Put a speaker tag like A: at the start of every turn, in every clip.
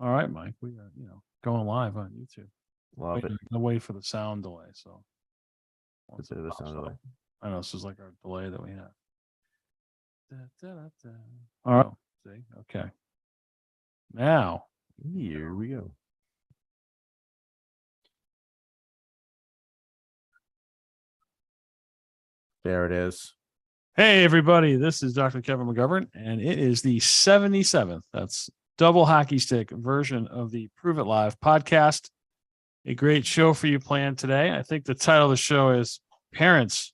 A: All right, Mike. We are, going live on YouTube.
B: Love it.
A: The wait for the sound delay. So
B: It's a bit of a sound delay.
A: I know this is like our delay that we have. All right. See, okay. Now
B: Here we go. There it is.
A: Hey, everybody. This is Dr. Kevin McGovern, and it is the 77th. That's double hockey stick version of the Prove It Live podcast. A great show for you planned today. I think the title of the show is Parents,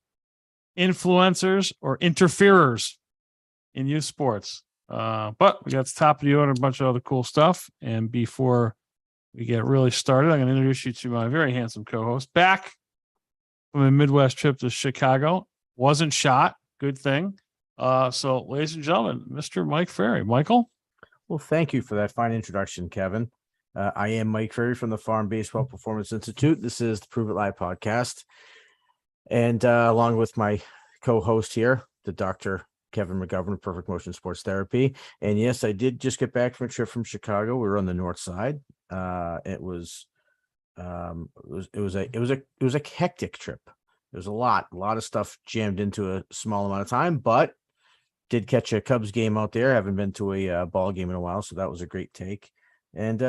A: Influencers, or Interferers in Youth Sports. But we got the top of the order, a bunch of other cool stuff. And before we get really started, I'm going to introduce you to my very handsome co-host back from a Midwest trip to Chicago. Wasn't shot. Good thing. So, ladies and gentlemen, Mr. Mike Ferry. Michael?
B: Well, thank you for that fine introduction, Kevin. I am Mike Ferry from the Farm Baseball Performance Institute. This is the Prove It Live podcast. And along with my co-host here, the Dr. Kevin McGovern of Perfect Motion Sports Therapy. And yes, I did just get back from a trip from Chicago. We were on the north side. It was a hectic trip. There was a lot of stuff jammed into a small amount of time, but did catch a Cubs game out there. Haven't been to a ball game in a while, so that was a great take. And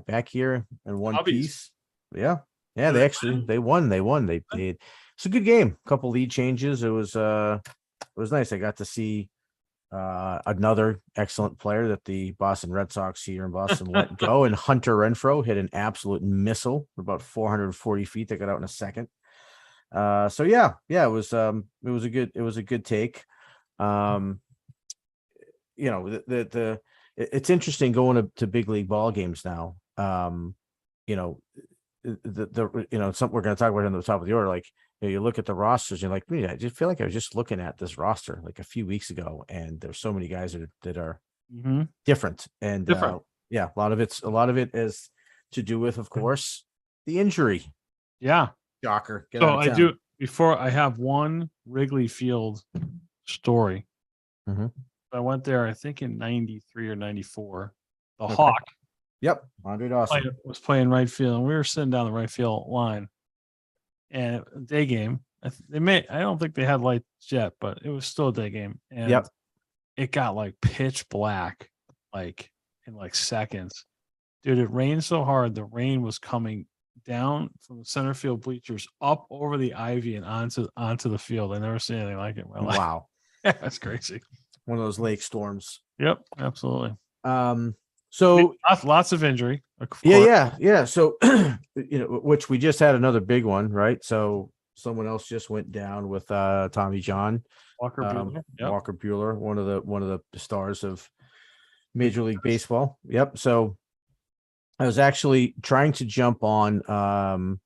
B: back here in one piece. Yeah. They won. It's a good game. A couple lead changes. It was nice. I got to see another excellent player that the Boston Red Sox here in Boston let go, and Hunter Renfroe hit an absolute missile about 440 feet that got out in a second. It was a good take. It's interesting going to big league ball games now. Something we're going to talk about on the top of the order. Like, you look at the rosters, you're like, I just feel like I was just looking at this roster like a few weeks ago, and there's so many guys that are different. And a lot of it is to do with, of course, the injury.
A: Yeah.
B: Shocker.
A: So I do. Before I have one Wrigley Field story.
B: Mm-hmm.
A: I went there, I think in 93 or 94. The Hawk.
B: Yep. Andre Dawson
A: was playing right field, and we were sitting down the right field line. And day game. I don't think they had lights yet, but it was still a day game. And it got like pitch black, like in like seconds. Dude, it rained so hard, the rain was coming down from the center field bleachers up over the ivy and onto the field. I never seen anything like it in my life.
B: Wow.
A: That's crazy.
B: One of those lake storms.
A: Yep, absolutely.
B: So
A: lots of injury.
B: Yeah. So, which we just had another big one, right? So someone else just went down with Tommy John
A: Walker Buehler.
B: Walker Buehler, one of the stars of Major League Baseball. Yep. So I was actually trying to jump on the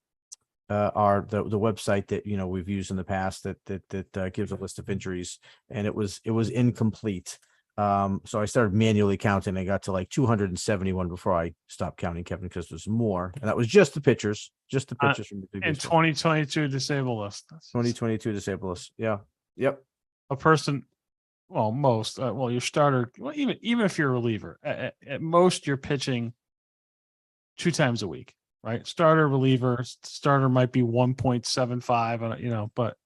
B: website that we've used in the past that gives a list of injuries, and it was incomplete. So I started manually counting. I got to like 271 before I stopped counting, Kevin, because there's more, and that was just the pitchers from the big
A: and 2022 disabled list.
B: 2022 disabled list. Yeah. Yep.
A: A person. Well, most. Your starter. Well, even if you're a reliever, at most you're pitching 2 times a week. Right, starter, reliever. Starter might be 1.75, but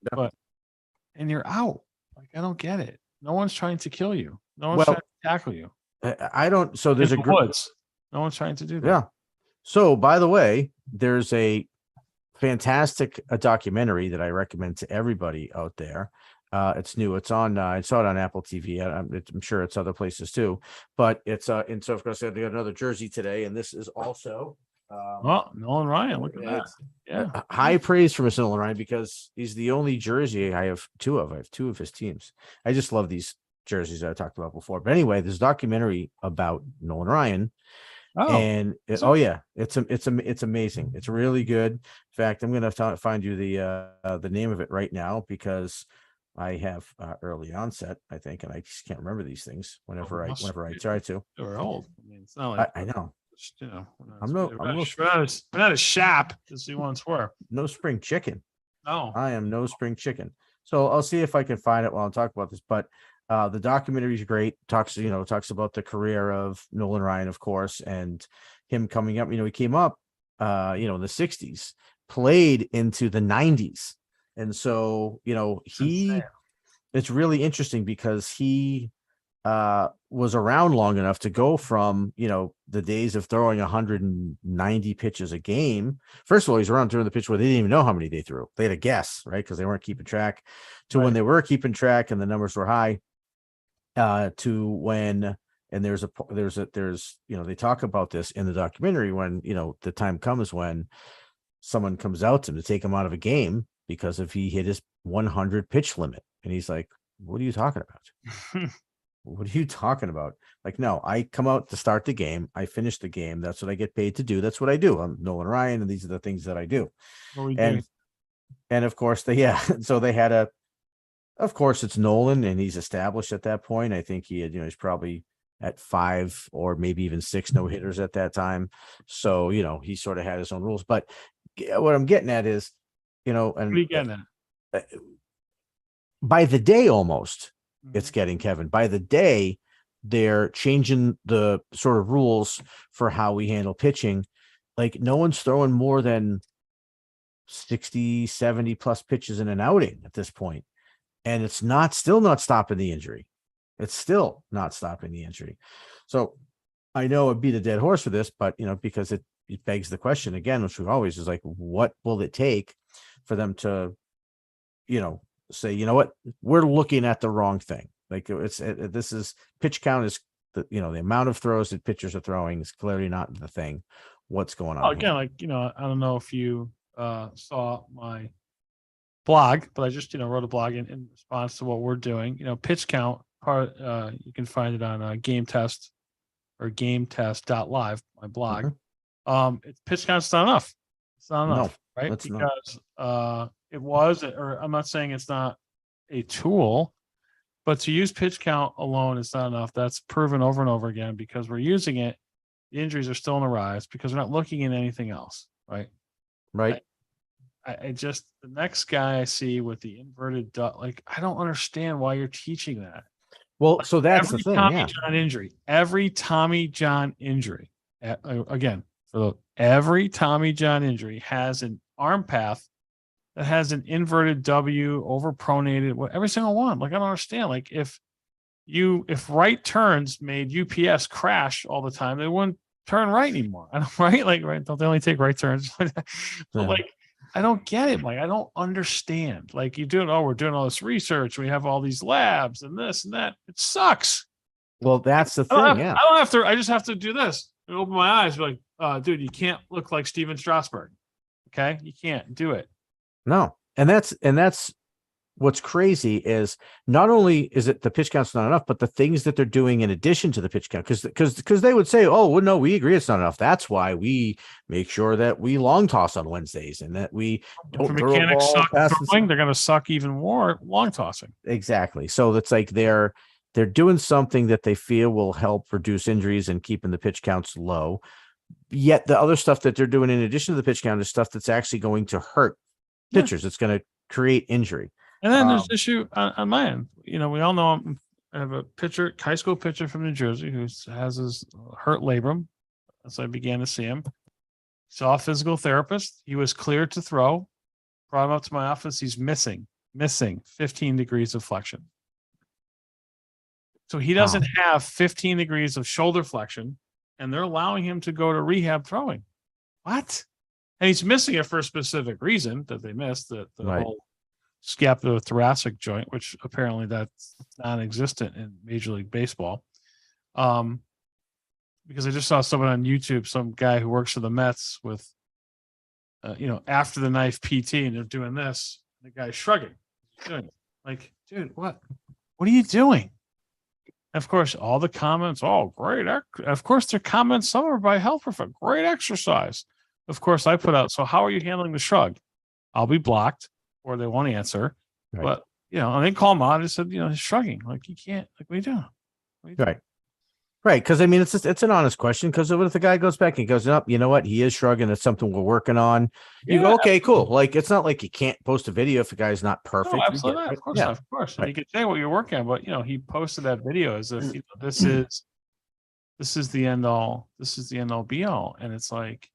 A: and you're out. Like, I don't get it. No one's trying to kill you. No one's trying to tackle you.
B: I don't. So there's
A: woods. No one's trying to do that.
B: Yeah. So by the way, there's a fantastic documentary that I recommend to everybody out there. It's new. It's on. I saw it on Apple TV. I'm sure it's other places too. But it's and so of course they got another jersey today, and this is also.
A: Nolan Ryan, look at that. Yeah.
B: High praise for Mr. Nolan Ryan, because he's the only jersey I have two of. I have 2 of his teams. I just love these jerseys that I talked about before. But anyway, this documentary about Nolan Ryan. And it's amazing. It's really good. In fact, I'm going to find you the name of it right now, because I have early onset, I think, and I just can't remember these things whenever I try to.
A: They're old. I mean, it's not like
B: I know.
A: We're not a shop as we once were.
B: No spring chicken.
A: No,
B: I am no spring chicken. So I'll see if I can find it while I'm talking about this. But The documentary is great. Talks about the career of Nolan Ryan, of course, and him coming up. He came up, in the 60s, played into the 90s. And so, it's really interesting because he was around long enough to go from, the days of throwing 190 pitches a game. First of all, he's around during the pitch where they didn't even know how many they threw. They had a guess, right? Because they weren't keeping track, to when they were keeping track and the numbers were high, to when, and there's they talk about this in the documentary when, the time comes when someone comes out to him to take him out of a game because if he hit his 100 pitch limit, and he's like, what are you talking about? What are you talking about? Like, no, I come out to start the game. I finish the game. That's what I get paid to do. That's what I do. I'm Nolan Ryan, and these are the things that I do. And of course so they had of course it's Nolan, and he's established at that point. I think he had, he's probably at 5 or maybe even 6 no hitters at that time. So, he sort of had his own rules, but what I'm getting at is, and
A: what are you getting at?
B: By the day, almost, it's getting, Kevin, by the day, they're changing the sort of rules for how we handle pitching. Like, no one's throwing more than 60, 70 plus pitches in an outing at this point. And it's still not stopping the injury. It's still not stopping the injury. So I know it'd beat a dead horse for this, but, because it begs the question again, which we always is like, what will it take for them to, say, you know what, we're looking at the wrong thing. Like, this is pitch count is the amount of throws that pitchers are throwing is clearly not the thing. What's going on?
A: Again, I don't know if you saw my blog, but I just wrote a blog in response to what we're doing. Pitch count part, you can find it on Game Test or gametest.live, my blog. It's pitch count's not enough. It's not enough, right? Because it was, or I'm not saying it's not a tool, but to use pitch count alone is not enough. That's proven over and over again because we're using it. The injuries are still on the rise because we're not looking at anything else, right?
B: Right.
A: I just, the next guy I see with the inverted duck, like, I don't understand why you're teaching that.
B: Well, so that's the thing.
A: Every Tommy John injury, again, every Tommy John injury has an arm path that has an inverted W, overpronated, every single one. Like, I don't understand. Like, if right turns made UPS crash all the time, they wouldn't turn right anymore. I don't, right? Like, right? Don't they only take right turns? Like, I don't get it. Like, I don't understand. Like, we're doing all this research. We have all these labs and this and that. It sucks.
B: Well, that's the thing.
A: I don't have to. I just have to do this and open my eyes. Be like, dude, you can't look like Steven Strasburg. Okay, you can't do it.
B: No, and that's what's crazy is not only is it the pitch count's not enough, but the things that they're doing in addition to the pitch count, because they would say, oh, well, no, we agree it's not enough. That's why we make sure that we long toss on Wednesdays and that we don't throw a ball past
A: they're going to suck even more long tossing.
B: Exactly. So it's like they're doing something that they feel will help reduce injuries and keeping the pitch counts low. Yet the other stuff that they're doing in addition to the pitch count is stuff that's actually going to hurt pitchers. It's going to create injury.
A: And then there's an issue on my end. We all know I have a high school pitcher from New Jersey who has his hurt labrum. As I began to see him, saw a physical therapist. He was cleared to throw. Brought him up to my office. He's missing 15 degrees of flexion. So he doesn't have 15 degrees of shoulder flexion, and they're allowing him to go to rehab throwing. What? And he's missing it for a specific reason that they missed, the whole scapulothoracic joint, which apparently that's non-existent in Major League Baseball. Because I just saw someone on YouTube, some guy who works for the Mets with, after the knife PT, and they're doing this. The guy's shrugging, doing it. Like, dude, what are you doing? Of course, all the comments, oh, great. Of course, their comments, some are by health professionals, great exercise. Of course, I put out, so how are you handling the shrug? I'll be blocked or they won't answer. Right. But, and they call him out and said, he's shrugging. Like, you can't, like, what are you doing?
B: Right. Right. Because I mean, it's an honest question. Because if the guy goes back and goes, up, you know what? He is shrugging. It's something we're working on. You go,
A: Yeah,
B: okay, cool. Like, it's not like you can't post a video if the guy's not
A: no,
B: perfect. We get
A: absolutely not.
B: it.
A: Of course
B: Yeah.
A: not. Of course. And
B: Right.
A: you can say what you're working on, but he posted that video as if this is the end all. This is the end all be all. And it's like,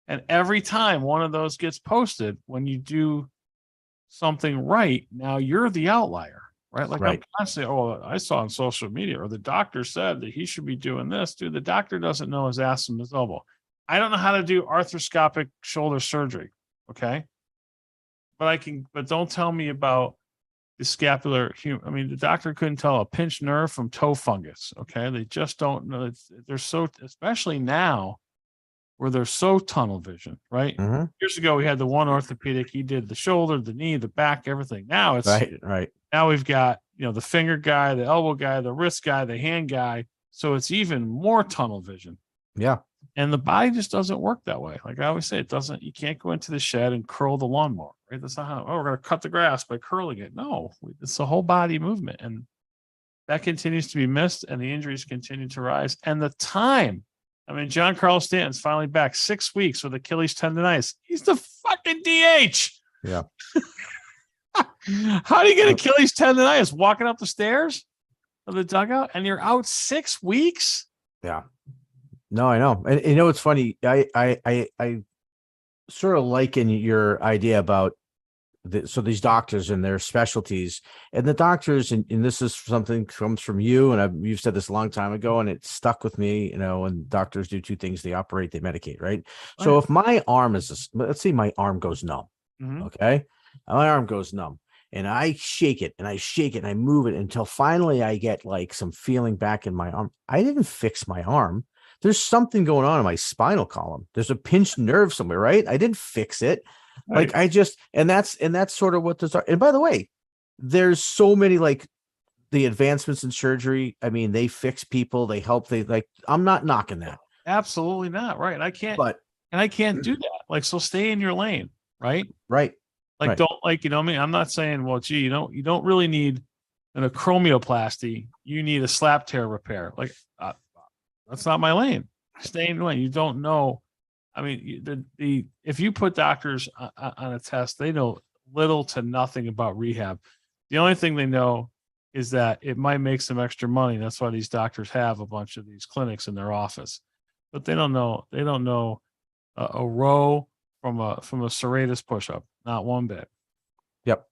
A: and every time one of those gets posted, when you do something right, now you're the outlier, right? Like I'm
B: Right.
A: constantly, oh, I saw on social media, or the doctor said that he should be doing this. Dude, the doctor doesn't know his ass from his elbow. I don't know how to do arthroscopic shoulder surgery. Okay. But don't tell me about the scapular. I mean, the doctor couldn't tell a pinched nerve from toe fungus. Okay. They just don't know. They're so, especially now where they're so tunnel vision, right?
B: Mhm.
A: Years ago, we had the one orthopedic. He did the shoulder, the knee, the back, everything. Now
B: Right.
A: now we've got, the finger guy, the elbow guy, the wrist guy, the hand guy. So it's even more tunnel vision.
B: Yeah.
A: And the body just doesn't work that way. Like I always say, it doesn't, you can't go into the shed and curl the lawnmower, right? That's not how, we're going to cut the grass by curling it. No, it's a whole body movement. And that continues to be missed, and the injuries continue to rise. And the time, I mean, John Carlos Stanton's finally back 6 weeks with Achilles tendonitis. He's the fucking DH.
B: Yeah.
A: How do you get Achilles tendonitis? Walking up the stairs of the dugout, and you're out 6 weeks?
B: Yeah. No, I know. And it's funny. I sort of liken your idea about so these doctors and their specialties, and the doctors, and this is something comes from you, and you've said this a long time ago, and it stuck with me. And doctors do two things: they operate, they medicate, right?
A: Oh,
B: So
A: yeah.
B: if my arm let's say my arm goes numb, okay, my arm goes numb, and I shake it and I shake it and I move it until finally I get like some feeling back in my arm. I didn't fix my arm. There's something going on in my spinal column. There's a pinched nerve somewhere, right? I didn't fix it.
A: Right.
B: Like I just, and that's sort of what those are. And by the way, there's so many, like, the advancements in surgery. I mean, they fix people, they help, I'm not knocking that.
A: Absolutely not. Right. I can't do that. Like, so stay in your lane. Right.
B: Right.
A: Like,
B: Right.
A: don't, like, I mean, I'm not saying, well, gee, you don't really need an acromioplasty. You need a slap tear repair. Like, that's not my lane. Stay in your lane. You don't know. I mean, if you put doctors on a test, they know little to nothing about rehab. The only thing they know is that it might make some extra money. That's why these doctors have a bunch of these clinics in their office, but they don't know. They don't know a row from a serratus push-up. Not one bit.
B: Yep.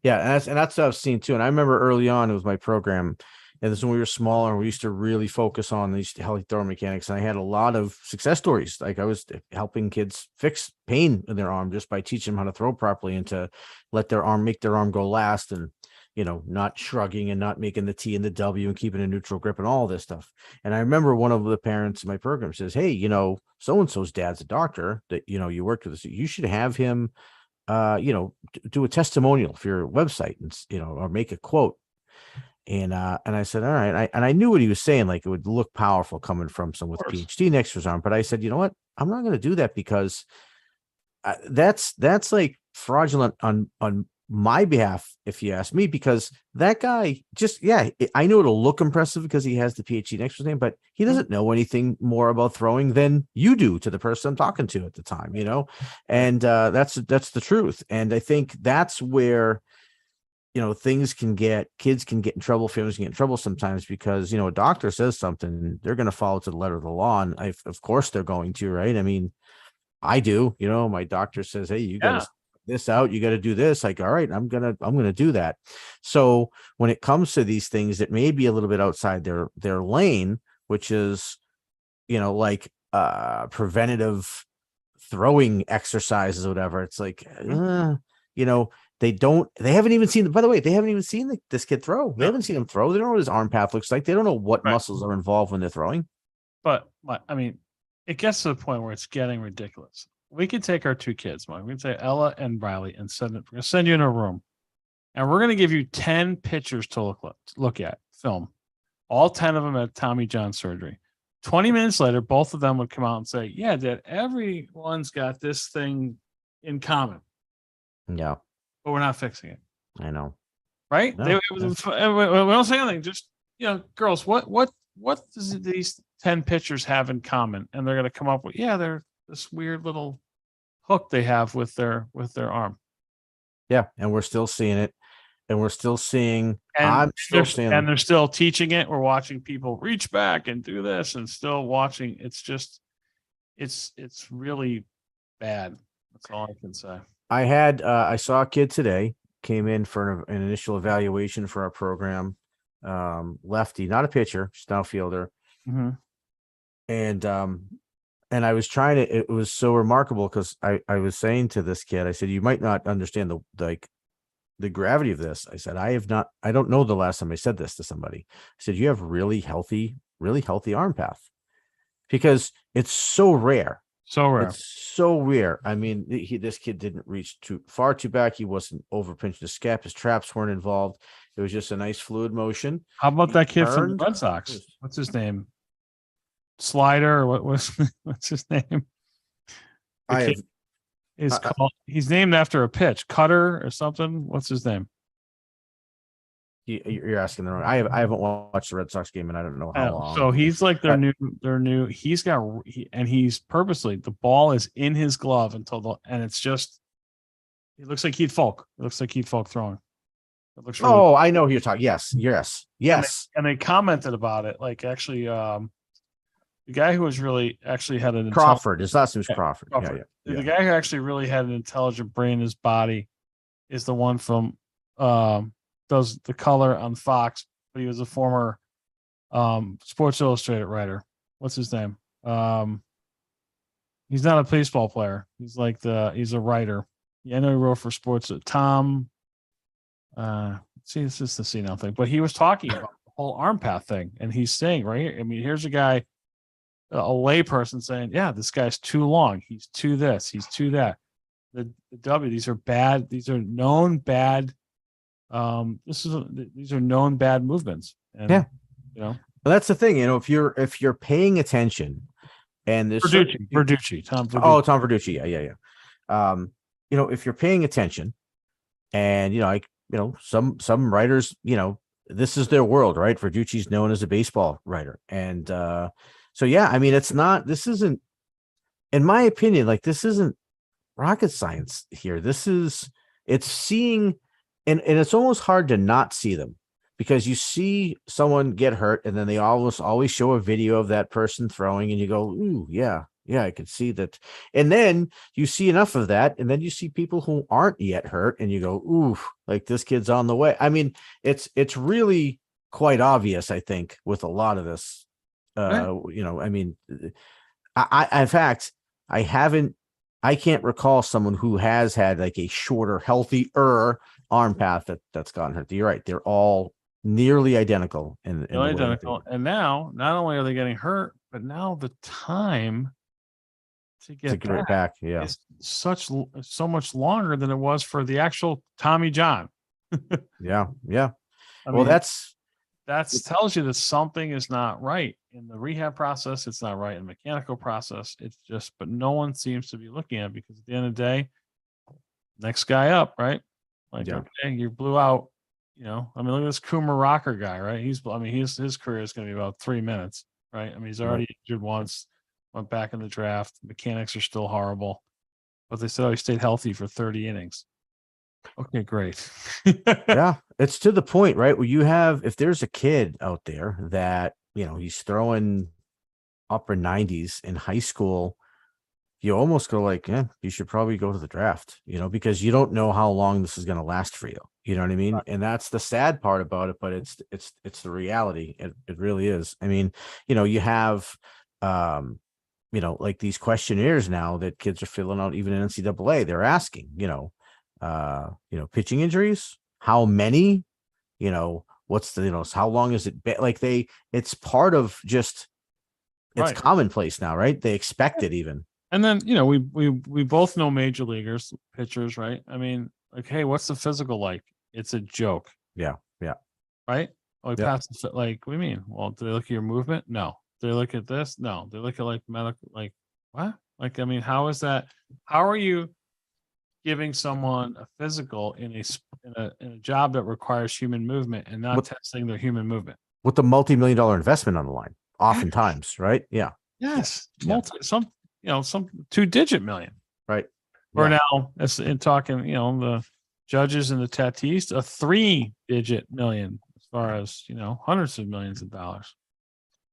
B: Yeah. And that's what I've seen too. And I remember early on, it was my program. And this is when we were smaller, we used to really focus on these healthy throw mechanics. And I had a lot of success stories. Like I was helping kids fix pain in their arm just by teaching them how to throw properly and to make their arm go last, and, not shrugging and not making the T and the W and keeping a neutral grip and all this stuff. And I remember one of the parents in my program says, hey, so-and-so's dad's a doctor that, you worked with. You should have him, do a testimonial for your website and, or make a quote. And I said, all right. I knew what he was saying. Like, it would look powerful coming from someone with a PhD next to his arm. But I said, you know what? I'm not going to do that, because that's like fraudulent on my behalf, if you ask me, because that guy I know it'll look impressive because he has the PhD next to his name, but he doesn't know anything more about throwing than you do to the person I'm talking to at the time, and that's the truth. And I think that's where, kids can get in trouble, families can get in trouble sometimes, because, a doctor says something, they're going to follow to the letter of the law. And of course they're going to, right? I mean, I do, my doctor says, hey, you got to this out, you got to do this. Like, all right, I'm going to do that. So when it comes to these things that may be a little bit outside their lane, which is, like preventative throwing exercises or whatever, it's like, they haven't even seen, by the way, they haven't even seen this kid throw. They haven't seen him throw. They don't know what his arm path looks like. They don't know what muscles are involved when they're throwing.
A: But I mean, it gets to the point where it's getting ridiculous. We could take our two kids, Mike. We can say Ella and Riley, and we're going to send you in a room, and we're going to give you 10 pictures to look at, film, all 10 of them at Tommy John surgery. 20 minutes later, both of them would come out and say, yeah, Dad, everyone's got this thing in common.
B: Yeah.
A: But we're not fixing it.
B: I know.
A: Right?
B: No.
A: We don't say anything. Just, girls, what what does these 10 pitchers have in common? And they're going to come up with, yeah, they're this weird little hook they have with their arm.
B: Yeah, and we're still seeing it, and we're still seeing.
A: And
B: I'm still seeing them.
A: they're still teaching it. We're watching people reach back and do this, and still watching. It's just, it's really bad. That's all I can say.
B: I saw a kid today came in for an initial evaluation for our program. Lefty, not a pitcher, just an outfielder.
A: Mm-hmm.
B: And I was trying to, it was so remarkable because I was saying to this kid, I said, you might not understand the gravity of this. I said, I don't know the last time I said this to somebody. I said, you have really healthy arm path, because it's so rare.
A: So rare.
B: It's so rare. I mean, this kid didn't reach too far too back. He wasn't over pinching his scap. His traps weren't involved. It was just a nice fluid motion.
A: How about that kid from the
B: turned.
A: Red Sox? What's his name? Slider, or what's his name? The kid is called. He's named after a pitch, Cutter or something. What's his name?
B: You're asking the wrong. I haven't watched the Red Sox game, and I don't know how long.
A: So he's like their new. He's got, and he's purposely, the ball is in his glove and it's just. It looks like Heath Folk. It looks like Heath Folk throwing. It looks.
B: Really I know who you're talking. Yes.
A: And they commented about it. Like, actually, the guy who was really actually had an
B: Crawford. His last name is Crawford.
A: Crawford. Yeah. The guy who actually really had an intelligent brain in his body is the one from does the color on Fox, but he was a former Sports Illustrated writer. What's his name? He's not a baseball player. He's like he's a writer. Yeah, I know he wrote for Sports. Tom. See, this is the C now thing, but he was talking about the whole arm path thing, and he's saying right here. I mean, here's a guy, a layperson saying, "Yeah, this guy's too long. He's too this. He's too that." The W. These are bad. These are known bad. These are known bad movements. And,
B: yeah,
A: well,
B: that's the thing. If you're paying attention, and there's
A: Tom Verducci.
B: Oh, Tom Verducci. Yeah. If you're paying attention, and some writers, this is their world, right? Verducci's known as a baseball writer, and so yeah, I mean, this isn't, in my opinion, like, this isn't rocket science here. It's seeing, and it's almost hard to not see them, because you see someone get hurt and then they always show a video of that person throwing, and you go, ooh, yeah, I could see that. And then you see enough of that, and then you see people who aren't yet hurt, and you go, ooh, like, this kid's on the way. I mean, it's really quite obvious, I think, with a lot of this. Right. I mean, in fact, I can't recall someone who has had like a shorter, healthier arm path that's gotten hurt. You're right. They're all nearly identical.
A: Identical. And now, not only are they getting hurt, but now the time to get
B: back is
A: so much longer than it was for the actual Tommy John.
B: Yeah.
A: I mean, that tells you that something is not right in the rehab process. It's not right in the mechanical process. It's just, but no one seems to be looking at it, because at the end of the day, next guy up, right? Like, okay, you blew out, I mean, look at this Coomer Rocker guy, right? His career is going to be about 3 minutes, right? I mean, he's already injured once, went back in the draft. Mechanics are still horrible, but they said, he stayed healthy for 30 innings. Okay, great.
B: Yeah, it's to the point, right? Where if there's a kid out there that, he's throwing upper 90s in high school, you almost go like, you should probably go to the draft, because you don't know how long this is going to last for you. You know what I mean? Right. And that's the sad part about it, but it's the reality. It really is. I mean, you have, like these questionnaires now that kids are filling out, even in NCAA, they're asking, pitching injuries, how many, what's the, how long is it been? Like, it's part of just, it's commonplace now, right? They expect it even.
A: And then, we both know major leaguers, pitchers, right? I mean, like, hey, what's the physical like? It's a joke.
B: Yeah.
A: Right? Like, what do you mean? Well, do they look at your movement? No. Do they look at this? No. They look at like medical, like what? Like, I mean, how is that? How are you giving someone a physical in a job that requires human movement and not testing their human movement?
B: with a multi-million-dollar investment on the line, oftentimes, right? Yeah,
A: Yes.
B: Yeah.
A: Some 2-digit million.
B: right.
A: Or
B: Yeah.
A: now, as in talking, the judges and the Tatis, a 3-digit million as far as, hundreds of millions of dollars.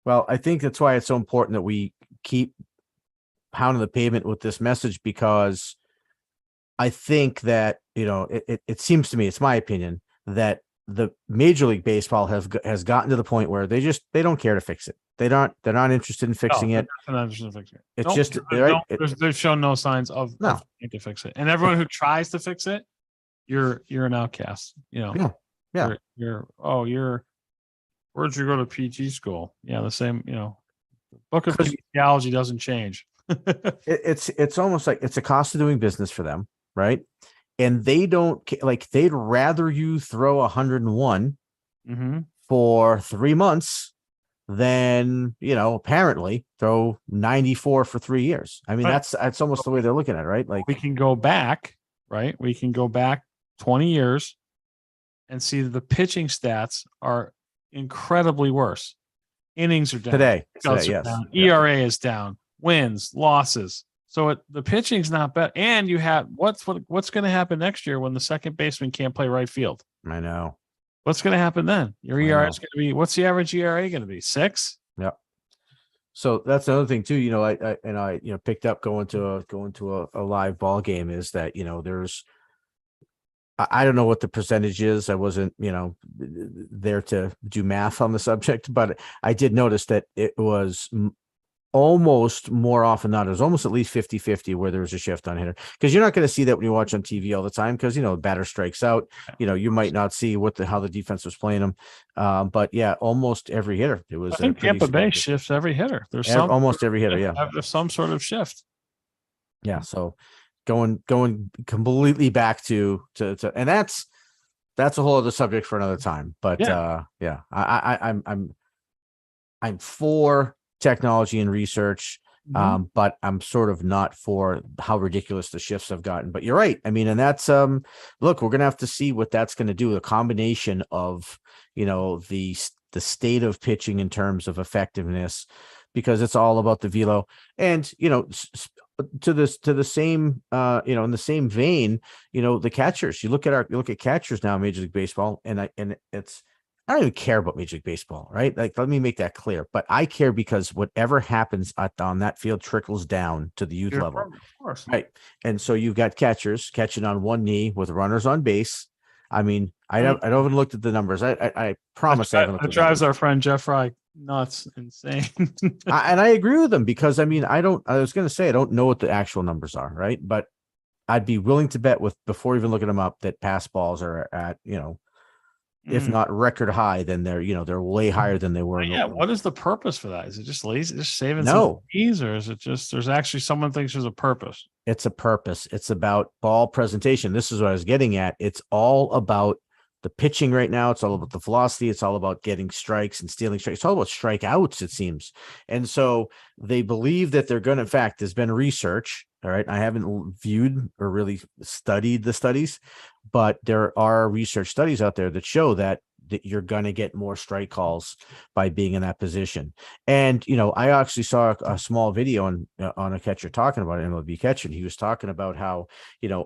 B: Well, I think that's why it's so important that we keep pounding the pavement with this message, because I think that, it seems to me, it's my opinion, that the Major League Baseball has gotten to the point where they don't care to fix it. They're not interested in fixing it.
A: They're not interested in fixing it.
B: It's
A: Nope,
B: just
A: there's
B: right.
A: they've shown no signs of
B: No.
A: trying to fix it. And everyone who tries to fix it, you're an outcast.
B: Yeah.
A: Where'd you go to PG school? Yeah, the same, book of
B: 'Cause-
A: theology doesn't change.
B: It's almost like it's a cost of doing business for them, right? And they don't like, they'd rather you throw 101
A: Mm-hmm.
B: for 3 months than, apparently throw 94 for 3 years. I mean,
A: Right.
B: that's almost the way they're looking at it, right? Like,
A: We can go back, right? We can go back 20 years and see that the pitching stats are incredibly worse. Innings are down.
B: today,
A: Strikeouts are
B: yes.
A: down,
B: Yeah.
A: ERA is down, wins, losses. So the pitching's not bad. And you have what's going to happen next year when the second baseman can't play right field?
B: I know.
A: What's going to happen then? Your
B: I
A: ERA
B: know.
A: is going to be, what's the average ERA going to be? 6?
B: So that's another thing too. I picked up going to a live ball game, is that, there's, I don't know what the percentage is. I wasn't, there to do math on the subject, but I did notice that it was almost more often than not, it was almost at least 50-50 where there was a shift on hitter, because you're not going to see that when you watch on TV all the time, because batter strikes out, you might not see how the defense was playing them, but yeah, almost every hitter, it was
A: I think
B: pretty
A: Tampa Bay
B: significant.
A: shifts every hitter. There's
B: Almost every hitter, yeah.
A: There's some sort of shift.
B: Yeah, so going completely back to and that's a whole other subject for another time, but
A: Yeah.
B: I'm for technology and research,
A: Mhm.
B: but I'm sort of not for how ridiculous the shifts have gotten. But you're right. I mean, and that's look, we're gonna have to see what that's going to do. A combination of the state of pitching in terms of effectiveness, because it's all about the velo, and to the same in the same vein, the catchers. You look at catchers now in Major League Baseball, and I don't even care about Major League Baseball, right? Like, let me make that clear. But I care because whatever happens on that field trickles down to the youth level.
A: Of course.
B: Right. And so you've got catchers catching on one knee with runners on base. I mean, I haven't looked at the numbers. I promise I haven't looked at
A: That
B: the
A: drives
B: numbers.
A: our friend Jeff Fry nuts, insane.
B: And I agree with them, because I mean, I was going to say, I don't know what the actual numbers are, right? But I'd be willing to bet, before even looking them up, that pass balls are at, if not record high, then they're way higher than they were.
A: Yeah. What is the purpose for that? Is it just lazy, just saving some
B: No.
A: fees, or is it just there's actually someone thinks there's a purpose?
B: It's a purpose. It's about ball presentation. This is what I was getting at. It's all about the pitching right now. It's all about the velocity. It's all about getting strikes and stealing strikes. It's all about strikeouts, it seems. And so they believe that they're going to, in fact, there's been research. All right. I haven't viewed or really studied the studies, but there are research studies out there that show that you're going to get more strike calls by being in that position. And, I actually saw a small video on a catcher talking about it, MLB catcher. And he was talking about how,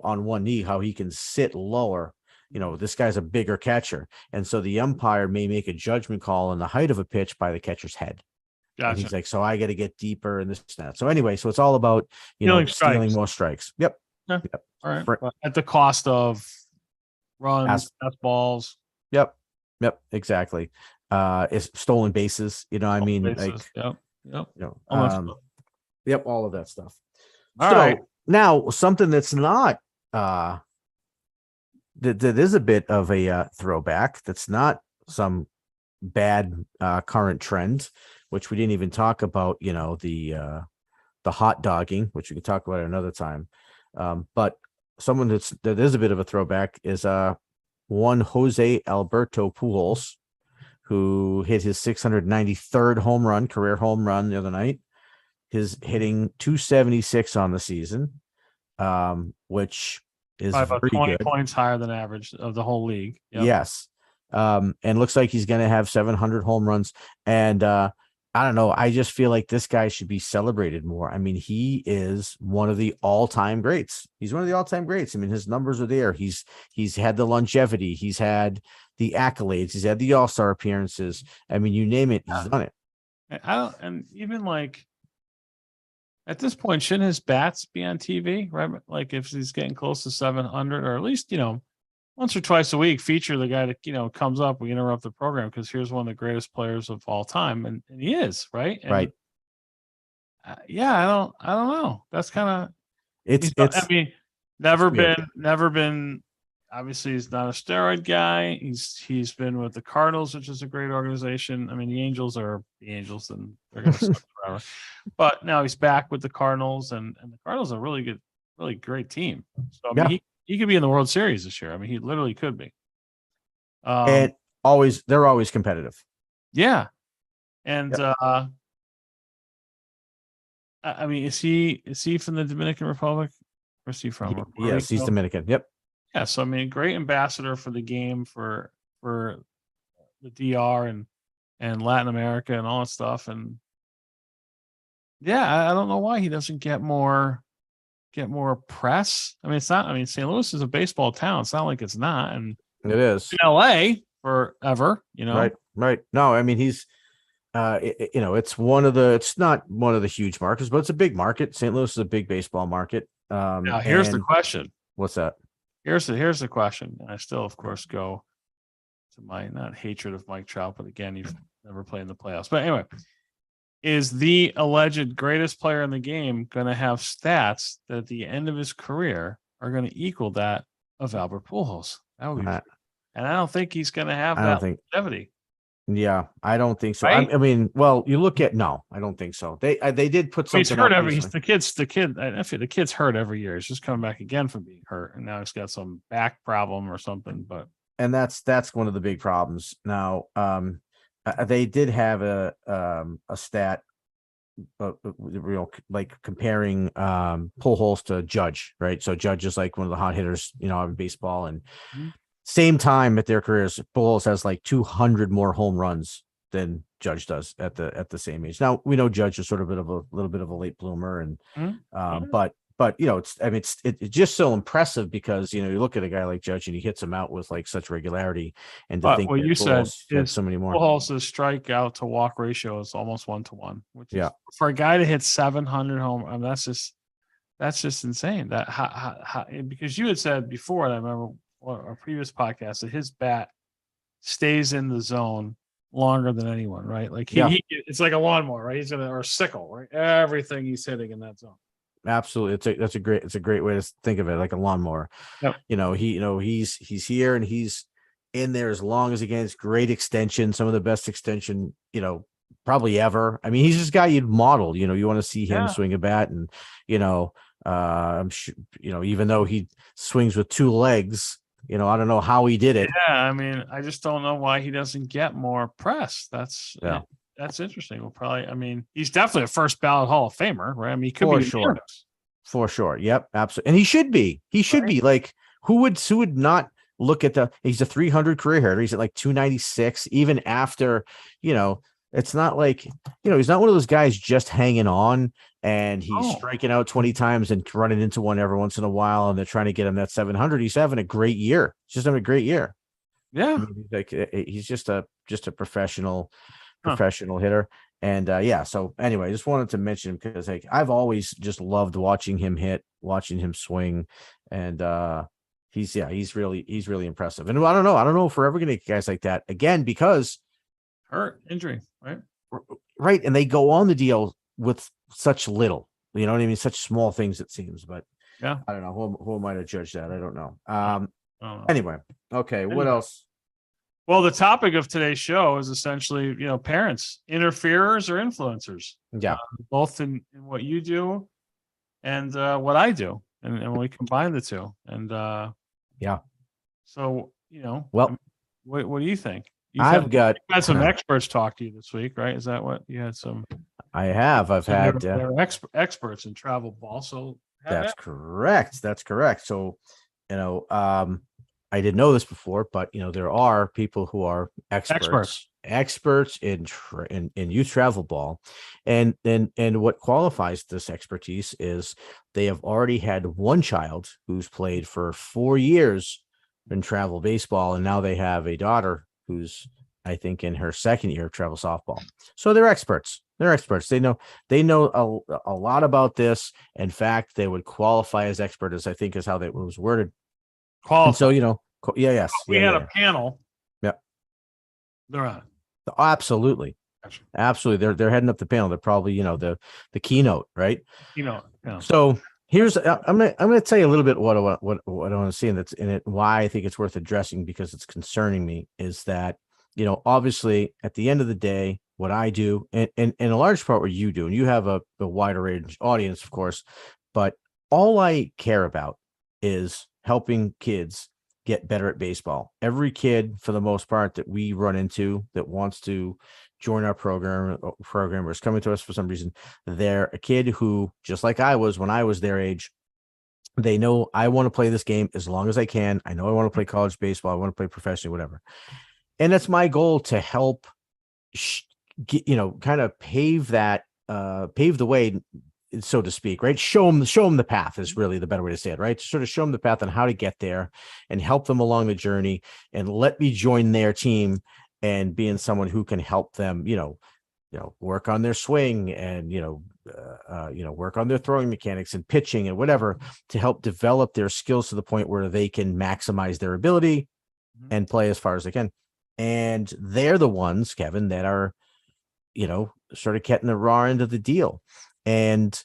B: on one knee, how he can sit lower. This guy's a bigger catcher. And so the umpire may make a judgment call on the height of a pitch by the catcher's head. And
A: Gotcha.
B: he's like, so I got to get deeper and this and that. So anyway, so it's all about,
A: Stealing
B: stealing
A: strikes.
B: more strikes. Yep.
A: All right.
B: For-
A: But at the cost of runs, balls.
B: Yep. Exactly. It's stolen bases. I mean, like,
A: Yep.
B: all of that stuff.
A: All
B: So
A: right.
B: now something that's not, that is a bit of a throwback. That's not some bad current trend, which we didn't even talk about, the hot dogging, which we can talk about another time. But someone that is a bit of a throwback is one Jose Alberto Pujols, who hit his 693rd career home run the other night. His hitting 276 on the season, which is
A: By about
B: pretty
A: 20
B: good.
A: points higher than average of the whole league. Yep.
B: Yes. And looks like he's going to have 700 home runs. And I don't know. I just feel like this guy should be celebrated more. I mean, he is one of the all-time greats. He's one of the all-time greats. I mean, his numbers are there. He's had the longevity. He's had the accolades. He's had the all-star appearances. I mean, you name it, he's done it.
A: I don't, and even like at this point, shouldn't his bats be on TV, right? Like if he's getting close to 700, or at least, once or twice a week, feature the guy that, comes up. We interrupt the program because here's one of the greatest players of all time. And he is, right? And,
B: Right.
A: Yeah, I don't know. That's kind of,
B: It's
A: never
B: weird.
A: been, obviously he's not a steroid guy. He's been with the Cardinals, which is a great organization. I mean, the Angels are the Angels and they're going to suck forever. But now he's back with the Cardinals, and the Cardinals are a really good, really great team. So I mean, he could be in the World Series this year. I mean, he literally could be.
B: And they're always competitive.
A: Yeah. And I mean, is he from the Dominican Republic? Where's he from?
B: Yes, he's Dominican. Yep.
A: Yeah, so I mean, great ambassador for the game for the DR and Latin America and all that stuff. And yeah, I don't know why he doesn't get more press. I mean, it's not. I mean, St. Louis is a baseball town. It's not like it's not. And
B: it is
A: in LA forever.
B: Right. No, I mean he's. It's not one of the huge markets, but it's a big market. St. Louis is a big baseball market.
A: Now here's the question.
B: What's that?
A: Here's the question. And I still, of course, go to my not hatred of Mike Trout, but again, you've never played in the playoffs. But anyway, is the alleged greatest player in the game going to have stats that at the end of his career are going to equal that of Albert Pujols? That would be, and I don't think he's going to have that longevity.
B: Yeah, I don't think so.
A: Right?
B: I mean, well, you look at I don't think so. They did put something.
A: He's hurt the kid's hurt every year. He's just coming back again from being hurt, and now he's got some back problem or something. But
B: that's one of the big problems. Now, they did have a stat, like comparing Pujols to Judge, right? So Judge is like one of the hot hitters, in baseball, and. Mm-hmm. Same time at their careers, Pujols has like 200 more home runs than Judge does at the same age. Now we know Judge is sort of a little bit of a late bloomer, and but it's just so impressive because you look at a guy like Judge and he hits him out with like such regularity, and to think
A: what you said is
B: so many more.
A: Pujols' strikeout to walk ratio is almost 1-to-1, which is for a guy to hit 700 home. I mean, that's just insane. That how because you had said before, and I remember. Our previous podcast that his bat stays in the zone longer than anyone, right? Like he it's like a lawnmower, right? He's or a sickle, right? Everything he's hitting in that zone.
B: Absolutely, it's a great way to think of it, like a lawnmower.
A: Yep.
B: He's here and he's in there as long as he can. It's great extension, some of the best extension, probably ever. I mean, he's this guy you'd model. You want to see him swing a bat, and I'm sure even though he swings with two legs. I don't know how he did it.
A: Yeah, I mean, I just don't know why he doesn't get more press. That's interesting. We'll probably. I mean, he's definitely a first ballot Hall of Famer, right? I mean, he could be
B: for sure. Yep, absolutely. And he should be. He should be. Like, who would not look at he's a 300 career hitter. He's at like 296, even after. It's not like he's not one of those guys just hanging on. And he's striking out 20 times and running into one every once in a while, and they're trying to get him that 700. He's having a great year. He's just having a great year.
A: Yeah,
B: he's just a professional hitter. And so anyway, I just wanted to mention him because I've always just loved watching him hit, watching him swing, and he's really impressive. And I don't know if we're ever going to get guys like that again because
A: injury,
B: right, and they go on the deal with such little, you know what I mean? Such small things, it seems, but I don't know who am I to judge that? I don't know. Anyway, okay. What else?
A: Well, the topic of today's show is essentially, parents, interferers or influencers.
B: Yeah.
A: Both in what you do and what I do. And we combine the two. And so,
B: well,
A: what do you think? You've had some experts talk to you this week, right? Is that what you had some?
B: I have. I've had
A: they're experts in travel ball. So
B: that's correct. So, I I didn't know this before, but there are people who are
A: Experts.
B: experts in youth travel ball, and what qualifies this expertise is they have already had one child who's played for 4 years in travel baseball, and now they have a daughter who's, I think, in her second year of travel softball. So they're experts. They're experts. They know a lot about this. In fact, they would qualify as expert, as I think is how that was worded. And so,
A: Qualified. We had
B: yeah.
A: a panel.
B: Yeah.
A: They're on.
B: Absolutely.
A: Gotcha.
B: Absolutely. They're heading up the panel. They're probably, the keynote, right?
A: Yeah.
B: So here's I'm gonna tell you a little bit what I want to see, and that's in it. Why I think it's worth addressing, because it's concerning me, is that obviously at the end of the day, what I do, and in a large part what you do, and you have a wider range audience, of course, but all I care about is helping kids get better at baseball. Every kid, for the most part, that we run into that wants to join our program or is coming to us for some reason, they're a kid who, just like I was when I was their age, they know I want to play this game as long as I can. I know I want to play college baseball. I want to play professionally, whatever. And it's my goal to help, kind of pave the way, so to speak, right? Show them the path is really the better way to say it, right? Sort of show them the path on how to get there and help them along the journey, and let me join their team and being someone who can help them, work on their swing and, work on their throwing mechanics and pitching and whatever, to help develop their skills to the point where they can maximize their ability and play as far as they can. And they're the ones, Kevin, that are, sort of getting the raw end of the deal. And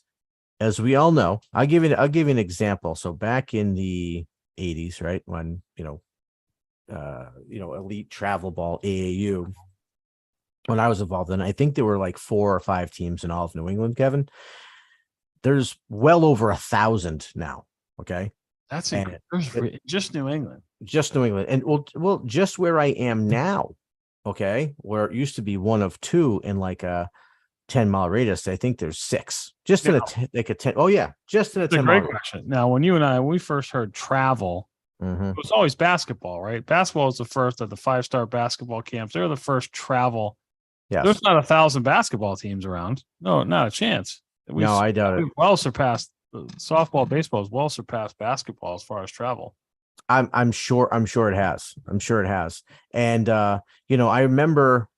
B: as we all know, I'll give you an example. So back in the 80s, right, when elite travel ball, AAU, when I was involved in, I think there were like 4 or 5 teams in all of New England, Kevin. There's well over 1,000 now. Okay.
A: That's just New England.
B: Just New England. And well, just where I am now, okay, where it used to be one of 2 in like a 10-mile radius, I think there's 6. Just in a 10. Oh yeah, just in a 10-mile.
A: Great question. Now, when we first heard travel, it was always basketball, right? Basketball was the first of the 5-star basketball camps. They were the first travel.
B: Yes.
A: There's not 1,000 basketball teams around. No, not a chance.
B: No, I doubt it.
A: Well surpassed softball, baseball has well surpassed basketball as far as travel.
B: I'm sure it has. And I remember,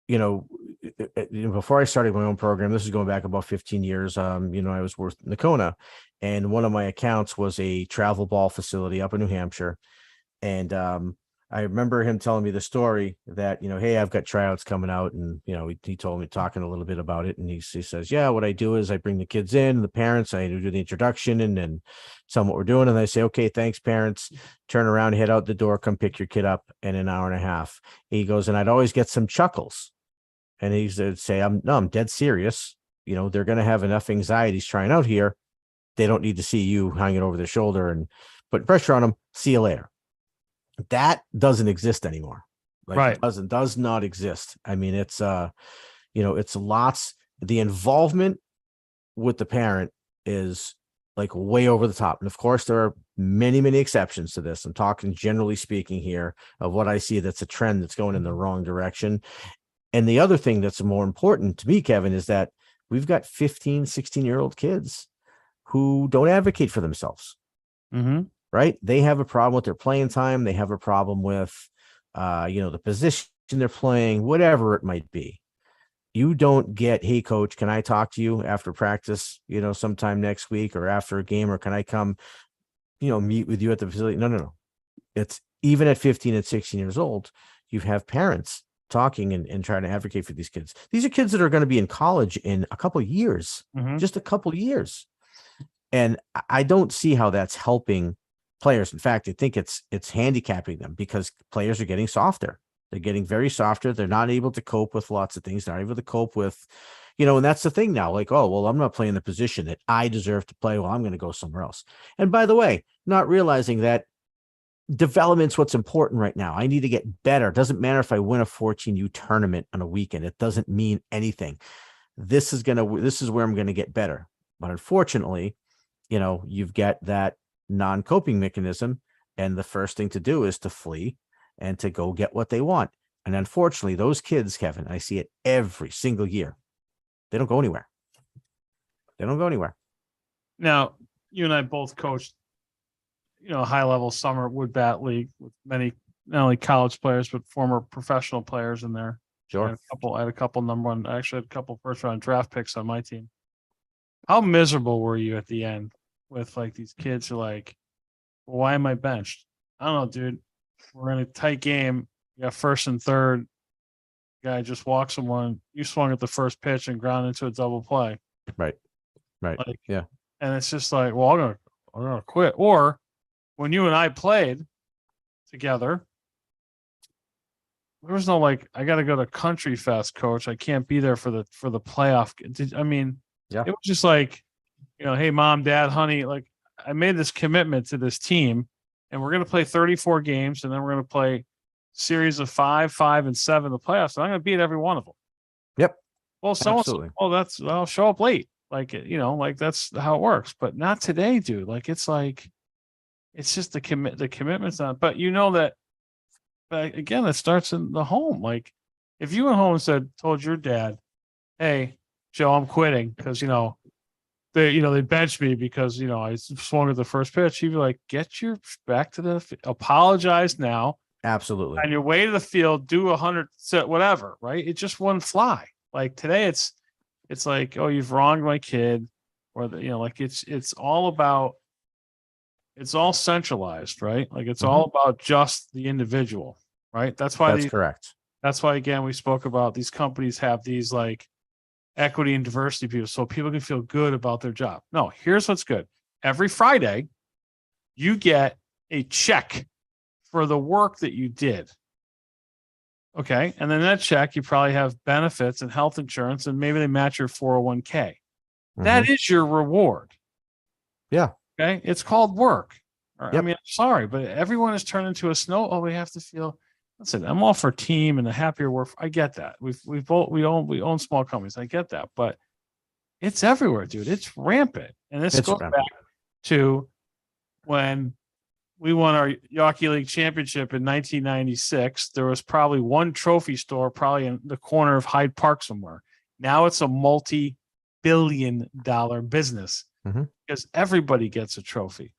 B: before I started my own program, this is going back about 15 years. I was with Nakona, and one of my accounts was a travel ball facility up in New Hampshire. And I remember him telling me the story that, hey, I've got tryouts coming out. And, he told me, talking a little bit about it. And he says, yeah, what I do is I bring the kids in, the parents, I do the introduction and then tell them what we're doing. And I say, okay, thanks, parents. Turn around, head out the door, come pick your kid up in an hour and a half. He goes, and I'd always get some chuckles. And he said, I'm dead serious. They're going to have enough anxieties trying out here. They don't need to see you hanging over their shoulder and put pressure on them. See you later. That doesn't exist anymore.
A: Right.
B: It does not exist. I mean, it's, it's lots. The involvement with the parent is like way over the top. And of course, there are many, many exceptions to this. I'm talking generally speaking here of what I see that's a trend that's going in the wrong direction. And the other thing that's more important to me, Kevin, is that we've got 15, 16-year-old kids who don't advocate for themselves.
A: Mm-hmm.
B: Right? They have a problem with their playing time. They have a problem with, the position they're playing, whatever it might be. You don't get, hey, coach, can I talk to you after practice, sometime next week or after a game, or can I come, meet with you at the facility? No. It's even at 15 and 16 years old, you have parents talking and trying to advocate for these kids. These are kids that are going to be in college in a couple of years, just a couple of years. And I don't see how that's helping players. In fact, I think it's handicapping them, because players are getting softer. They're getting very softer. They're not able to cope with lots of things. They're not able to cope with, and that's the thing now. Like, oh, well, I'm not playing the position that I deserve to play. Well, I'm going to go somewhere else. And by the way, not realizing that development's what's important right now. I need to get better. It doesn't matter if I win a 14U tournament on a weekend. It doesn't mean anything. This is where I'm going to get better. But unfortunately, you've got that non-coping mechanism And the first thing to do is to flee and to go get what they want. And unfortunately, those kids, Kevin, I see it every single year. They don't go anywhere. They don't go anywhere.
A: Now, you and I both coached, high level summer wood bat league with many not only college players but former professional players in there.
B: Sure.
A: I had a couple number one. I actually had a couple first round draft picks on my team. How miserable were you at the end with like these kids who are like, well, why am I benched? I don't know, dude. We're in a tight game. You got first and third. Guy just walks someone. You swung at the first pitch and ground into a double play.
B: Right.
A: Like,
B: yeah.
A: And it's just like, well, I'm gonna quit. Or when you and I played together, there was no like, I got to go to Country Fest, coach. I can't be there for the playoff.
B: Yeah.
A: It was just like, hey, mom, dad, honey, like I made this commitment to this team, and we're going to play 34 games, and then we're going to play series of 5, 5, and 7 the playoffs. And I'm going to beat every one of them.
B: Yep.
A: Well, I'll show up late. Like, like that's how it works, but not today, dude. Like, it's just the commitment's not, but but again, it starts in the home. Like if you went home and told your dad, hey, Joe, I'm quitting because, they benched me because, I swung at the first pitch. He'd be like, get your back to apologize now.
B: Absolutely.
A: On your way to the field, do 100 set, whatever, right? It just wouldn't fly. Like today it's like, oh, you've wronged my kid, or it's all centralized, right? Like it's all about just the individual, right? That's
B: correct.
A: That's why, again, we spoke about these companies have these like equity and diversity people so people can feel good about their job. No, here's what's good. Every Friday, you get a check for the work that you did. Okay. And then that check, you probably have benefits and health insurance, and maybe they match your 401k. That is your reward.
B: Yeah.
A: Okay. It's called work.
B: Yep.
A: I mean, I'm sorry, but everyone has turned into a snow. Oh, we have to feel. Listen, I'm all for team and the happier work. I get that. We own small companies. I get that, but it's everywhere, dude. It's rampant. And this goes back to when we won our Yawkey League championship in 1996. There was probably one trophy store, probably in the corner of Hyde Park somewhere. Now it's a multi-billion-dollar business because everybody gets a trophy.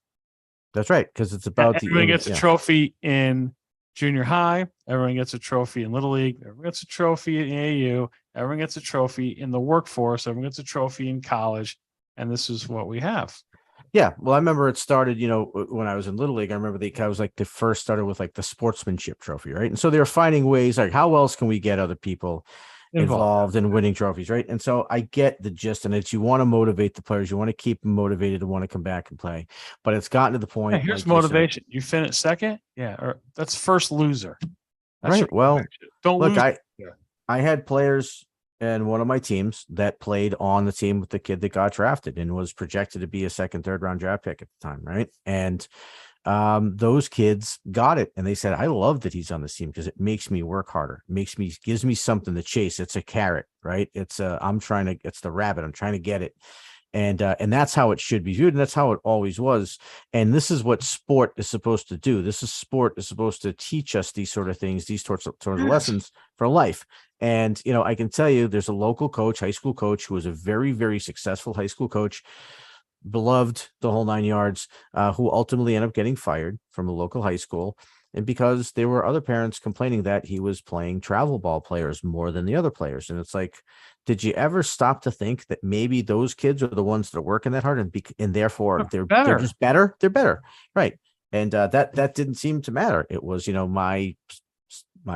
B: That's right, because it's about
A: everyone gets a trophy in junior high. Everyone gets a trophy in Little League. Everyone gets a trophy in AAU. Everyone gets a trophy in the workforce. Everyone gets a trophy in college. And this is what we have.
B: Yeah. Well, I remember it started, when I was in Little League, I remember I was like the first started with like the sportsmanship trophy, right? And so they were finding ways like, how else can we get other people involved in winning trophies, right? And so I get the gist, and it's you want to motivate the players, you want to keep them motivated to want to come back and play. But it's gotten to the point.
A: Yeah, here's motivation. You finish second, or that's first loser.
B: That's right. Well,
A: don't
B: look.
A: lose.
B: I had players in one of my teams that played on the team with the kid that got drafted and was projected to be a second, third round draft pick at the time, right? And those kids got it, and they said, I love that he's on this team because it makes me work harder, gives me something to chase. It's a carrot, right? It's it's the rabbit. I'm trying to get it. And that's how it should be viewed. And that's how it always was. And this is what sport is supposed to do. Sport is supposed to teach us these sort of things, these sorts of lessons for life. And, I can tell you there's a local coach, high school coach, who was a very, very successful high school coach, beloved, the whole 9 yards, who ultimately ended up getting fired from a local high school. And because there were other parents complaining that he was playing travel ball players more than the other players. And it's like, did you ever stop to think that maybe those kids are the ones that are working that hard and therefore they're just better? They're better. Right. And that didn't seem to matter. It was, my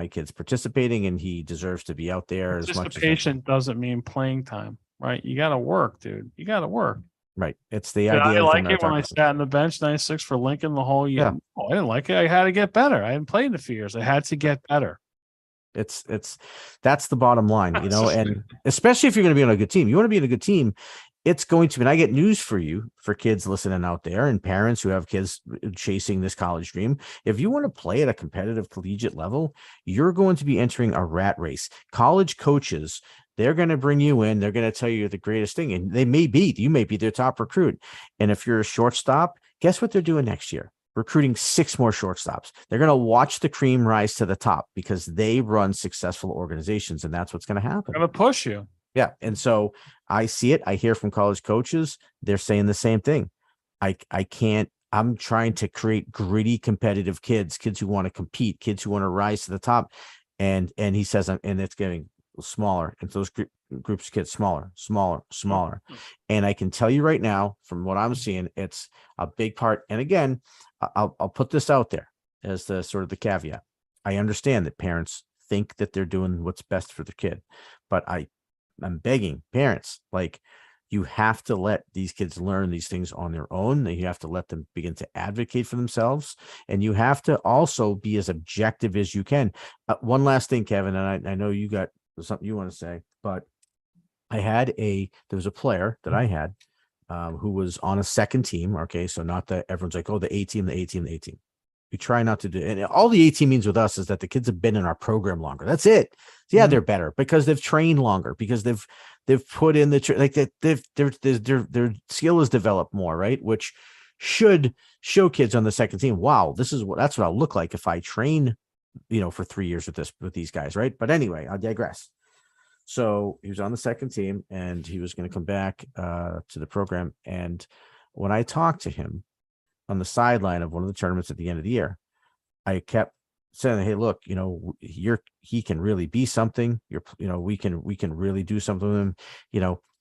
B: kid's participating and he deserves to be out there as much.
A: Participation doesn't mean playing time, right? You got to work, dude. You got to work.
B: Right. It's the idea.
A: I like it when I sat on the bench 96 for Lincoln the whole year. Yeah. Oh, I didn't like it. I had to get better. I hadn't played in a few years. I had to get better. That's the bottom line, and especially if you're going to be on a good team, you want to be in a good team. It's going to be, and I get news for you, for kids listening out there and parents who have kids chasing this college dream. If you want to play at a competitive collegiate level, you're going to be entering a rat race. College coaches, they're going to bring you in. They're going to tell you you're the greatest thing. And you may be their top recruit. And if you're a shortstop, guess what they're doing next year?
B: recruiting 6 more shortstops. They're going to watch the cream rise to the top because they run successful organizations, and that's what's going to happen.
A: Gonna push you.
B: Yeah. And so I see it. I hear from college coaches. They're saying the same thing. I'm trying to create gritty, competitive kids who want to compete, kids who want to rise to the top. And he says, and it's getting smaller. And those groups of kids smaller. And I can tell you right now, from what I'm seeing, it's a big part. And again, I'll put this out there as the sort of the caveat. I understand that parents think that they're doing what's best for their kid, but I'm begging parents, like, you have to let these kids learn these things on their own. You have to let them begin to advocate for themselves. And you have to also be as objective as you can. One last thing, Kevin, and I know you got something you want to say, but there was a player that I had who was on a second team. Okay. So not that everyone's like, oh, the A team. We try not to do, and all the A team means with us is that the kids have been in our program longer. That's it. Yeah, they're better because they've trained longer, because they've put in their skill is developed more, right? Which should show kids on the second team, wow, that's what I'll look like if I train, for 3 years with these guys, right? But anyway, I digress. So he was on the second team, and he was going to come back to the program. And when I talked to him on the sideline of one of the tournaments at the end of the year, I kept saying, hey, look, he can really be something. We can really do something with him.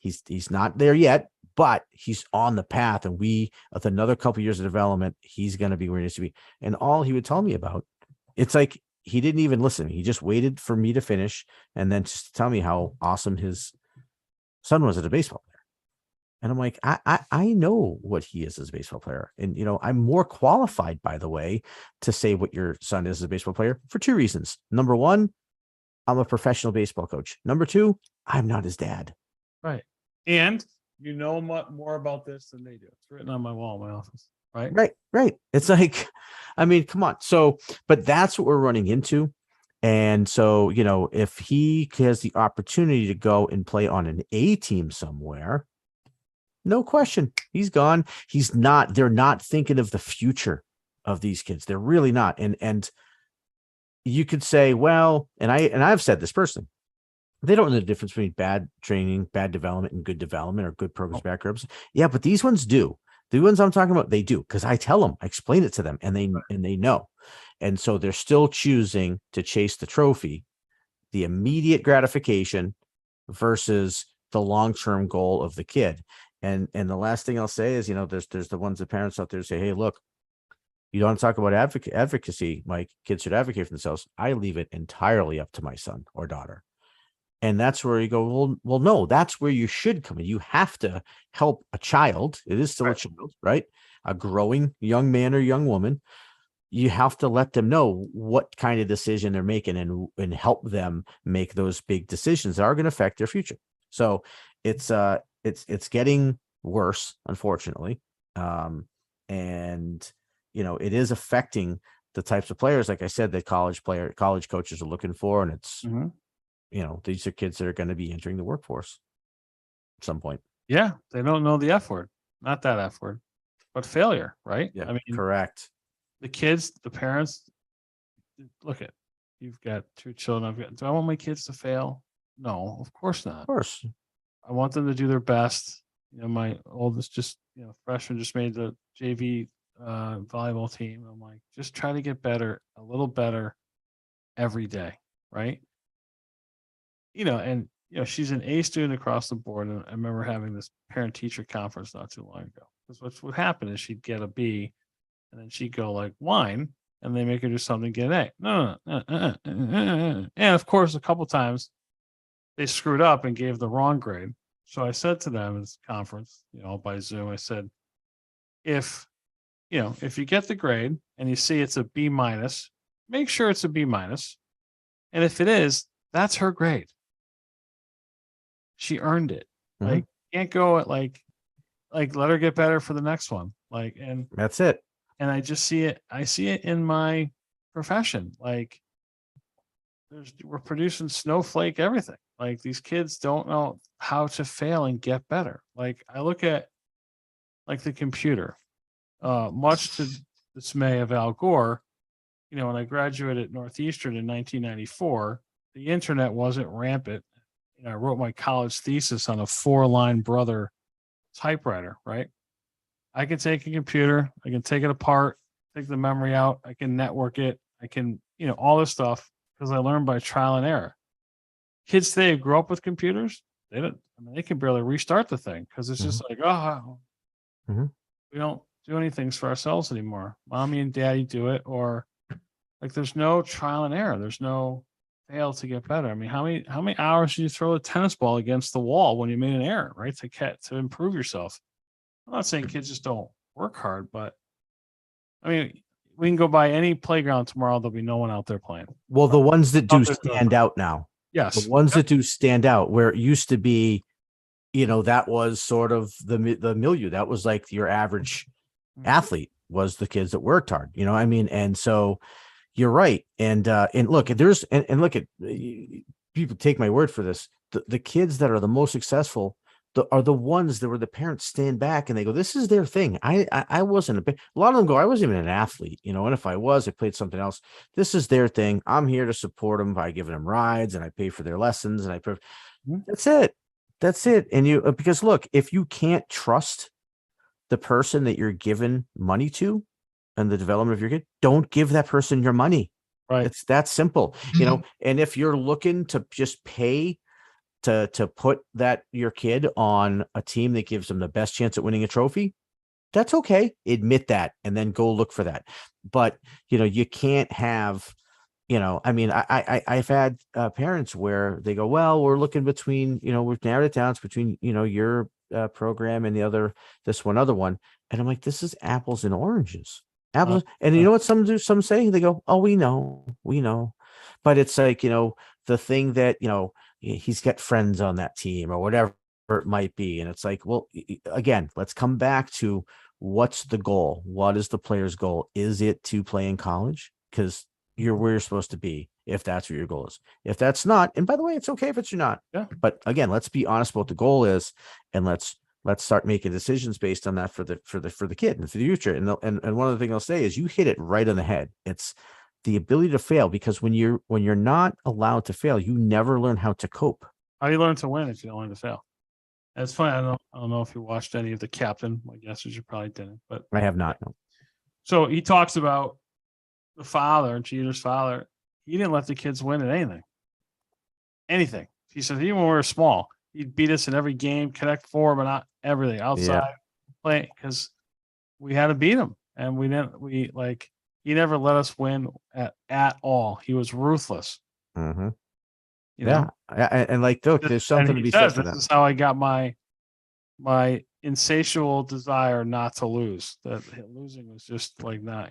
B: He's not there yet, but he's on the path. And with another couple of years of development, he's going to be where he needs to be. And all he would tell me about, it's like he didn't even listen. He just waited for me to finish and then just to tell me how awesome his son was as a baseball player. And I'm like, I know what he is as a baseball player. And, I'm more qualified, by the way, to say what your son is as a baseball player for 2 reasons. Number one, I'm a professional baseball coach. Number two, I'm not his dad.
A: Right. And you know more about this than they do. It's written on my wall in my office. Right.
B: Right. It's like, I mean, come on. So, but that's what we're running into. And so, if he has the opportunity to go and play on an A team somewhere, no question, he's gone. They're not thinking of the future of these kids. They're really not. And you could say, well, and I've said this personally, they don't know the difference between bad training, bad development, and good development, or good programs, bad programs. Yeah, but these ones do. The ones I'm talking about, they do, because I tell them, I explain it to them, and they know. And so they're still choosing to chase the trophy, the immediate gratification versus the long-term goal of the kid. And the last thing I'll say is, there's the ones, the parents out there say, hey, look, you don't want to talk about advocacy, Mike. Kids should advocate for themselves. I leave it entirely up to my son or daughter. And that's where you go, well, no, that's where you should come in. You have to help a child. It is still a child, right? A growing young man or young woman. You have to let them know what kind of decision they're making and help them make those big decisions that are going to affect their future. So it's getting worse, unfortunately. And it is affecting the types of players, like I said, that college coaches are looking for. And it's, these are kids that are going to be entering the workforce at some point.
A: Yeah. They don't know the F word, not that F word, but failure. Right.
B: Yeah. I mean, correct.
A: The kids, the parents, look at, you've got 2 children. Do I want my kids to fail? No, of course not.
B: Of course.
A: I want them to do their best. My oldest freshman just made the JV volleyball team. I'm like, just try to get better, a little better every day. Right. And she's an A student across the board. And I remember having this parent teacher conference not too long ago. Because what would happen is she'd get a B and then she'd go like whine, and they make her do something, get an A. No. And of course, a couple times they screwed up and gave the wrong grade. So I said to them in this conference, by Zoom, I said, if you get the grade and you see it's a B minus, make sure it's a B minus. And if it is, that's her grade. She earned it. Mm-hmm. Like, can't go at like let her get better for the next one. And
B: that's it.
A: And I just see it. I see it in my profession. Like, we're producing snowflake everything. Like, these kids don't know how to fail and get better. Like, I look at like the computer, much to dismay of Al Gore, when I graduated Northeastern in 1994, the internet wasn't rampant. I wrote my college thesis on a 4-line Brother typewriter, right? I can take a computer, I can take it apart, take the memory out, I can network it, I can, all this stuff because I learned by trial and error. Kids today who grew up with computers, they can barely restart the thing because it's just like, we don't do anything for ourselves anymore. Mommy and daddy do it, or like there's no trial and error. There's no fail to get better. I mean, how many hours do you throw a tennis ball against the wall when you made an error, right? To improve yourself. I'm not saying kids just don't work hard, but I mean, we can go by any playground tomorrow. There'll be no one out there playing.
B: Well, the ones that do stand out now.
A: Yes.
B: The ones that do stand out, where it used to be, that was sort of the milieu. That was like your average athlete was the kids that worked hard, and so you're right. And look, there's, and look at, people take my word for this. The kids that are the most successful are the ones that where the parents stand back and they go, this is their thing. I wasn't a lot of them go, I wasn't even an athlete, and if I was, I played something else. This is their thing. I'm here to support them by giving them rides, and I pay for their lessons, and that's it. And because look, if you can't trust the person that you're giving money to and the development of your kid, don't give that person your money.
A: Right.
B: It's that simple, and if you're looking to just pay to put your kid on a team that gives them the best chance at winning a trophy, that's okay. Admit that and then go look for that. But, you can't have, I mean, I've had parents where they go, well, we're looking between, we've narrowed it down. It's between, your program and this one other one. And I'm like, this is apples and oranges. Apples. And you know what some say? They go, oh, we know. But it's like, the thing that, he's got friends on that team or whatever it might be. And it's like, well, again, let's come back to what's the goal? What is the player's goal? Is it to play in college? Because you're where you're supposed to be if that's what your goal is. If that's not, and by the way, it's okay if it's not.
A: Yeah.
B: But again, let's be honest about what the goal is, and let's start making decisions based on that for the kid and for the future. And one of the things I'll say is you hit it right on the head. It's the ability to fail, because when you're not allowed to fail, you never learn how to cope.
A: How do you learn to win if you don't learn to fail? It's funny. I don't know if you watched any of The Captain. My guess is you probably didn't, but
B: I have not. No.
A: So he talks about the father, Jeter's father. He didn't let the kids win at anything. He said, even when we were small, he'd beat us in every game, connect four, but not everything outside play, because we had to beat him, and he never let us win at all. He was ruthless.
B: Mm-hmm. And like, look, there's something to be said for that.
A: This is how I got my insatiable desire not to lose. That losing was just like not,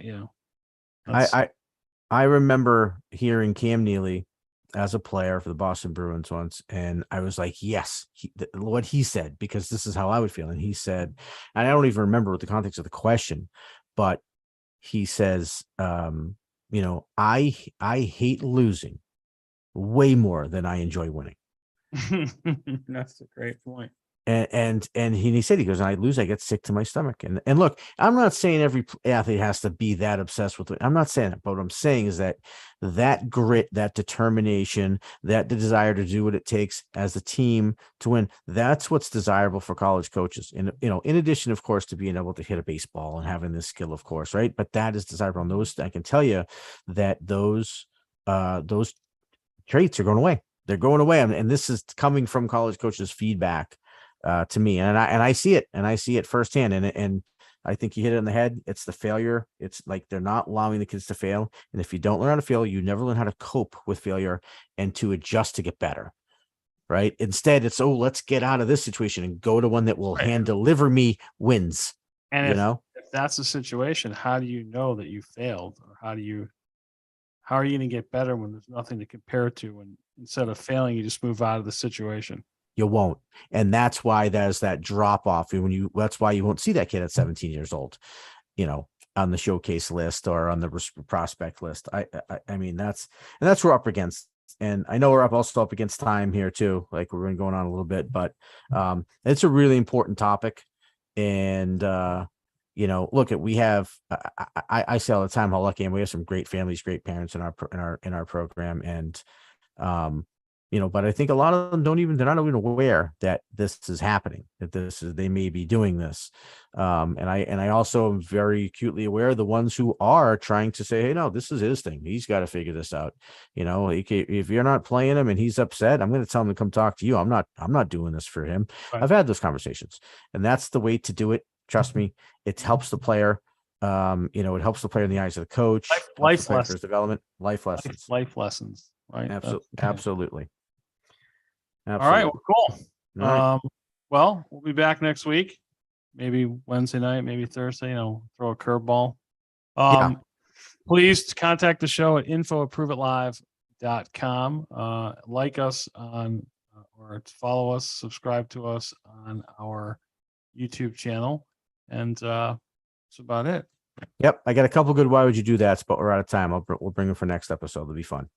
B: I remember hearing Cam Neely as a player for the Boston Bruins once, and I was like, yes, what he said, because this is how I would feel. And he said, and I don't even remember what the context of the question, but he says, I hate losing way more than I enjoy winning.
A: That's a great point.
B: And he said, he goes, I lose, I get sick to my stomach. And look, I'm not saying every athlete has to be that obsessed with it. I'm not saying that, but what I'm saying is that grit, that determination, that the desire to do what it takes as a team to win, that's what's desirable for college coaches. And, in addition, of course, to being able to hit a baseball and having this skill, of course, right? But that is desirable. And those, I can tell you that those traits are going away. They're going away. And this is coming from college coaches' feedback to me, and I see it firsthand, and I think you hit it on the head. It's the failure. It's like they're not allowing the kids to fail, and if you don't learn how to fail, you never learn how to cope with failure and to adjust to get better. Right? Instead, it's let's get out of this situation and go to one that will hand deliver me wins.
A: And if that's the situation, how do you know that you failed, or how are you going to get better when there's nothing to compare it to? And instead of failing, you just move out of the situation.
B: You won't. And that's why there's that drop off. That's why you won't see that kid at 17 years old, on the showcase list or on the prospect list. I mean, that's what we're up against. And I know we're also up against time here too. Like we're going on a little bit, but it's a really important topic. And look at, we have, I say all the time how lucky I am. We have some great families, great parents in our program. And, but I think a lot of them they're not even aware that this is happening, that they may be doing this. And I also am very acutely aware of the ones who are trying to say, hey, no, this is his thing. He's got to figure this out. If you're not playing him and he's upset, I'm going to tell him to come talk to you. I'm not doing this for him.
A: Right.
B: I've had those conversations, and that's the way to do it. Trust me, it helps the player. It helps the player in the eyes of the coach.
A: Life
B: for
A: lessons.
B: his development, life lessons.
A: Life lessons. Right.
B: Absolutely.
A: All right. Well, cool.
B: All right.
A: Well, we'll be back next week. Maybe Wednesday night, maybe Thursday. Throw a curveball. Please contact the show at info@proveitlive.com. Like us on or follow us, subscribe to us on our YouTube channel, and that's about it.
B: Yep, I got a couple good "Why would you do that?" but we're out of time. We'll bring them for next episode. It'll be fun.